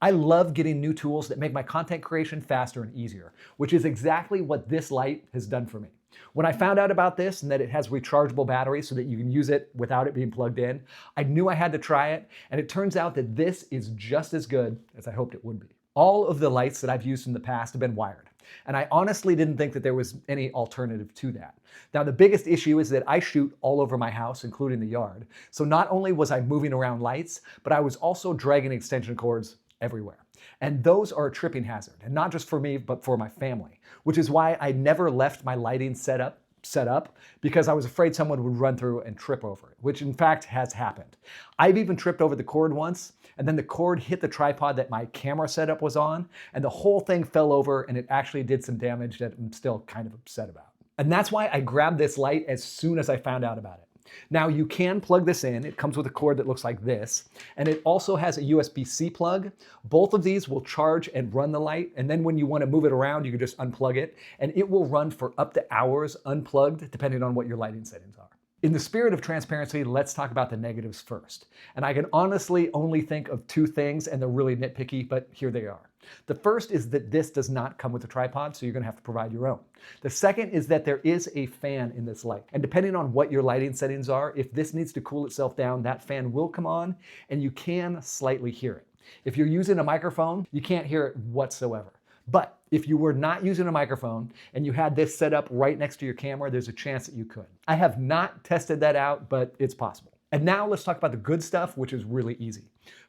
I love getting new tools that make my content creation faster and easier, which is exactly what this light has done for me. When I found out about this and that it has rechargeable batteries so that you can use it without it being plugged in, I knew I had to try it, and it turns out that this is just as good as I hoped it would be. All of the lights that I've used in the past have been wired, and I honestly didn't think that there was any alternative to that. Now, the biggest issue is that I shoot all over my house, including the yard, so not only was I moving around lights, but I was also dragging extension cords everywhere. And those are a tripping hazard, and not just for me, but for my family, which is why I never left my lighting set up because I was afraid someone would run through and trip over it, which in fact has happened. I've even tripped over the cord once, and then the cord hit the tripod that my camera setup was on, and the whole thing fell over, and it actually did some damage that I'm still kind of upset about. And that's why I grabbed this light as soon as I found out about it. Now, you can plug this in. It comes with a cord that looks like this, and it also has a USB-C plug. Both of these will charge and run the light, and then when you want to move it around, you can just unplug it, and it will run for up to hours unplugged, depending on what your lighting settings are. In the spirit of transparency, let's talk about the negatives first. And I can honestly only think of two things, and they're really nitpicky, but here they are. The first is that this does not come with a tripod, so you're gonna have to provide your own. The second is that there is a fan in this light. And depending on what your lighting settings are, if this needs to cool itself down, that fan will come on, and you can slightly hear it. If you're using a microphone, you can't hear it whatsoever. But if you were not using a microphone and you had this set up right next to your camera, there's a chance that you could. I have not tested that out, but it's possible. And now let's talk about the good stuff, which is really easy.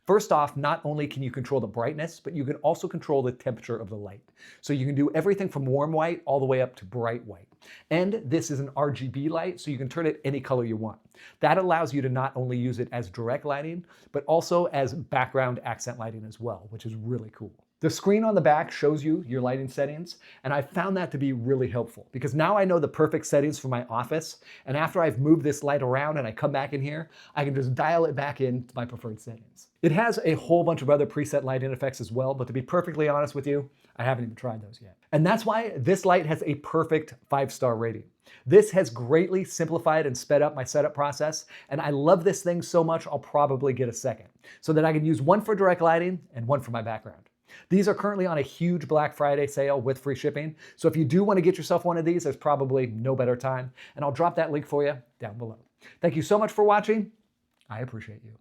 First off, not only can you control the brightness, but you can also control the temperature of the light. So you can do everything from warm white all the way up to bright white. And this is an RGB light, so you can turn it any color you want. That allows you to not only use it as direct lighting, but also as background accent lighting as well, which is really cool. The screen on the back shows you your lighting settings, and I found that to be really helpful because now I know the perfect settings for my office, and after I've moved this light around and I come back in here, I can just dial it back in to my preferred settings. It has a whole bunch of other preset lighting effects as well, but to be perfectly honest with you, I haven't even tried those yet. And that's why this light has a perfect 5-star rating. This has greatly simplified and sped up my setup process, and I love this thing so much I'll probably get a second, so that I can use one for direct lighting and one for my background. These are currently on a huge Black Friday sale with free shipping, so if you do want to get yourself one of these, there's probably no better time, and I'll drop that link for you down below. Thank you so much for watching. I appreciate you.